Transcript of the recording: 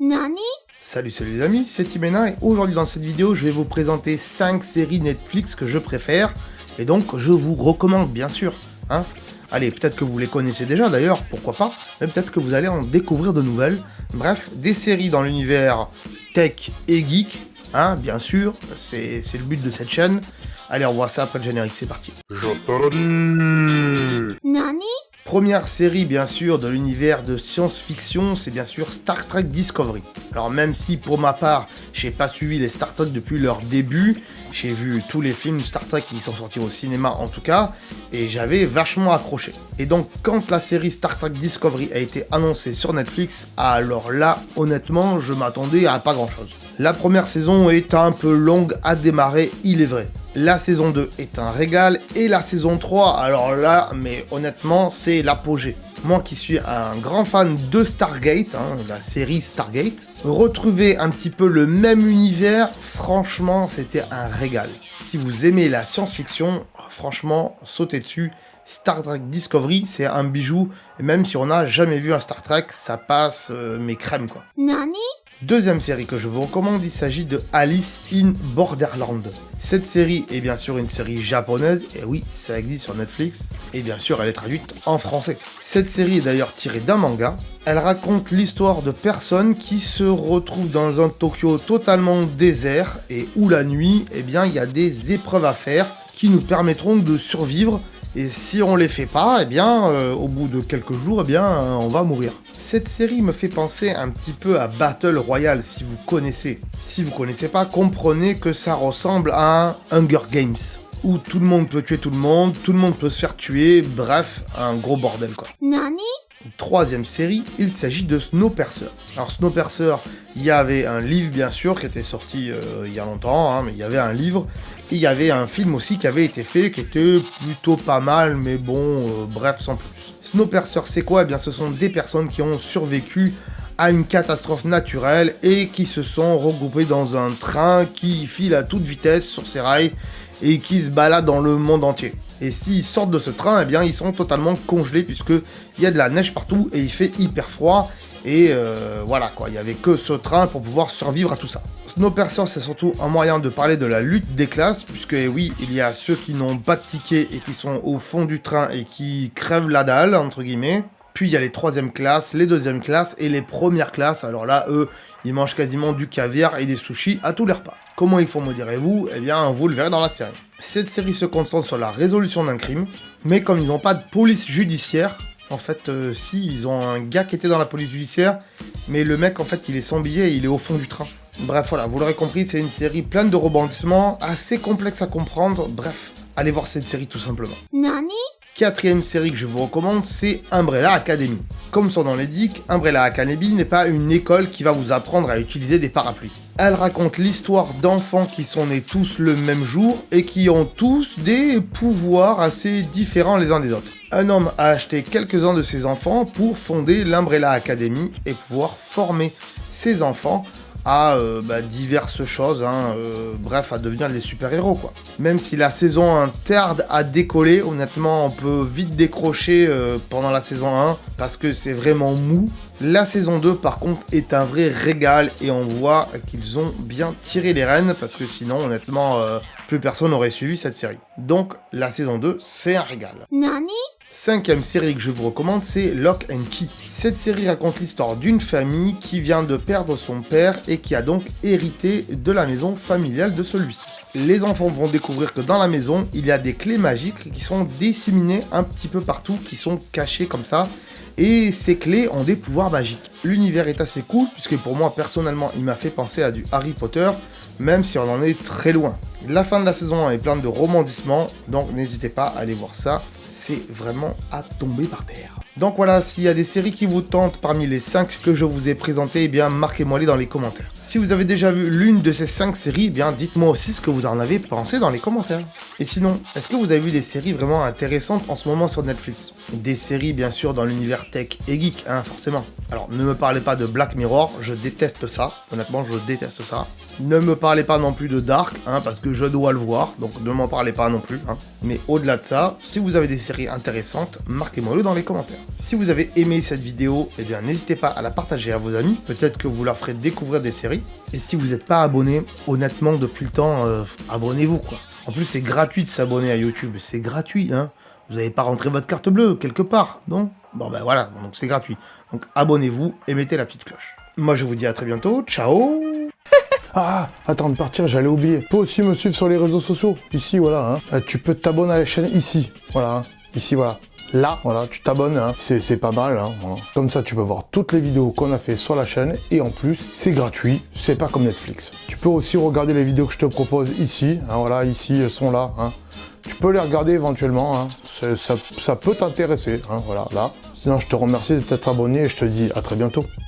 Nani? Salut les amis, c'est Timena et aujourd'hui dans cette vidéo je vais vous présenter 5 séries Netflix que je préfère et donc je vous recommande bien sûr. Allez, peut-être que vous les connaissez déjà d'ailleurs, pourquoi pas, mais peut-être que vous allez en découvrir de nouvelles. Bref, des séries dans l'univers tech et geek, bien sûr, c'est le but de cette chaîne. Allez, on voit ça après le générique, c'est parti. Je te le dis. Nani? Première série bien sûr de l'univers de science-fiction, c'est bien sûr Star Trek Discovery. Alors même si pour ma part, j'ai pas suivi les Star Trek depuis leur début, j'ai vu tous les films Star Trek qui sont sortis au cinéma en tout cas, et j'avais vachement accroché. Et donc quand la série Star Trek Discovery a été annoncée sur Netflix, alors là honnêtement je m'attendais à pas grand chose. La première saison est un peu longue à démarrer, il est vrai. La saison 2 est un régal, et la saison 3, alors là, mais honnêtement, c'est l'apogée. Moi qui suis un grand fan de Stargate, la série Stargate, retrouver un petit peu le même univers, franchement, c'était un régal. Si vous aimez la science-fiction, franchement, sautez dessus. Star Trek Discovery, c'est un bijou, et même si on n'a jamais vu un Star Trek, ça passe mes crèmes quoi. Nani? Deuxième série que je vous recommande, il s'agit de Alice in Borderland. Cette série est bien sûr une série japonaise, et oui, ça existe sur Netflix, et bien sûr elle est traduite en français. Cette série est d'ailleurs tirée d'un manga. Elle raconte l'histoire de personnes qui se retrouvent dans un Tokyo totalement désert, et où la nuit, il y a des épreuves à faire qui nous permettront de survivre. Et si on les fait pas, au bout de quelques jours, on va mourir. Cette série me fait penser un petit peu à Battle Royale, si vous connaissez. Si vous connaissez pas, comprenez que ça ressemble à un Hunger Games, où tout le monde peut tuer tout le monde peut se faire tuer, bref, un gros bordel quoi. Nani? Troisième série, il s'agit de Snowpiercer. Alors Snowpiercer, il y avait un livre bien sûr qui était sorti il y a longtemps, mais il y avait un livre. Et il y avait un film aussi qui avait été fait, qui était plutôt pas mal, mais bon, bref, sans plus. Snowpiercer, c'est quoi ? Ce sont des personnes qui ont survécu à une catastrophe naturelle et qui se sont regroupées dans un train qui file à toute vitesse sur ses rails et qui se balade dans le monde entier. Et s'ils sortent de ce train, ils sont totalement congelés puisqu'il y a de la neige partout et il fait hyper froid. Et voilà quoi, il n'y avait que ce train pour pouvoir survivre à tout ça. Snowpiercer, c'est surtout un moyen de parler de la lutte des classes, puisque oui, il y a ceux qui n'ont pas de ticket et qui sont au fond du train et qui crèvent la dalle, entre guillemets. Puis il y a les troisièmes classes, les deuxièmes classes et les premières classes. Alors là, eux, ils mangent quasiment du caviar et des sushis à tous les repas. Comment ils font, me direz-vous ? Vous le verrez dans la série. Cette série se concentre sur la résolution d'un crime, mais comme ils n'ont pas de police judiciaire, en fait, si, ils ont un gars qui était dans la police judiciaire, mais le mec, en fait, il est sans billet et il est au fond du train. Bref, voilà, vous l'aurez compris, c'est une série pleine de rebondissements, assez complexe à comprendre. Bref, allez voir cette série tout simplement. Nani? Quatrième série que je vous recommande, c'est Umbrella Academy. Comme son nom l'indique, Umbrella Academy n'est pas une école qui va vous apprendre à utiliser des parapluies. Elle raconte l'histoire d'enfants qui sont nés tous le même jour et qui ont tous des pouvoirs assez différents les uns des autres. Un homme a acheté quelques-uns de ses enfants pour fonder l'Umbrella Academy et pouvoir former ses enfants à diverses choses, bref, à devenir des super-héros quoi. Même si la saison 1 tarde à décoller, honnêtement on peut vite décrocher pendant la saison 1 parce que c'est vraiment mou. La saison 2 par contre est un vrai régal et on voit qu'ils ont bien tiré les rênes parce que sinon honnêtement plus personne n'aurait suivi cette série. Donc la saison 2 c'est un régal. Nani? Cinquième série que je vous recommande, c'est Lock and Key. Cette série raconte l'histoire d'une famille qui vient de perdre son père et qui a donc hérité de la maison familiale de celui-ci. Les enfants vont découvrir que dans la maison, il y a des clés magiques qui sont disséminées un petit peu partout, qui sont cachées comme ça. Et ces clés ont des pouvoirs magiques. L'univers est assez cool, puisque pour moi, personnellement, il m'a fait penser à du Harry Potter, même si on en est très loin. La fin de la saison 1 est pleine de rebondissements, donc n'hésitez pas à aller voir ça. C'est vraiment à tomber par terre. Donc voilà, s'il y a des séries qui vous tentent parmi les 5 que je vous ai présentées, marquez-moi-les dans les commentaires. Si vous avez déjà vu l'une de ces 5 séries, dites-moi aussi ce que vous en avez pensé dans les commentaires. Et sinon, est-ce que vous avez vu des séries vraiment intéressantes en ce moment sur Netflix ? Des séries bien sûr dans l'univers tech et geek, forcément. Alors, ne me parlez pas de Black Mirror, je déteste ça. Honnêtement, je déteste ça. Ne me parlez pas non plus de Dark, parce que je dois le voir, donc ne m'en parlez pas non plus. Mais au-delà de ça, si vous avez des séries intéressantes, marquez-moi-le dans les commentaires. Si vous avez aimé cette vidéo, eh bien n'hésitez pas à la partager à vos amis, peut-être que vous leur ferez découvrir des séries. Et si vous n'êtes pas abonné, honnêtement, depuis le temps, abonnez-vous quoi. En plus, c'est gratuit de s'abonner à YouTube, c'est gratuit, Vous n'avez pas rentré votre carte bleue quelque part, non? Bon ben voilà, donc c'est gratuit. Donc abonnez-vous et mettez la petite cloche. Moi je vous dis à très bientôt, ciao. Ah, attends de partir, j'allais oublier. Tu peux aussi me suivre sur les réseaux sociaux, ici voilà. Tu peux t'abonner à la chaîne ici, voilà, ici voilà. Là, voilà, tu t'abonnes, c'est pas mal. Voilà. Comme ça, tu peux voir toutes les vidéos qu'on a fait sur la chaîne et en plus, c'est gratuit, c'est pas comme Netflix. Tu peux aussi regarder les vidéos que je te propose ici, voilà, ici, elles sont là. Tu peux les regarder éventuellement, ça peut t'intéresser, voilà, là. Sinon, je te remercie de t'être abonné et je te dis à très bientôt.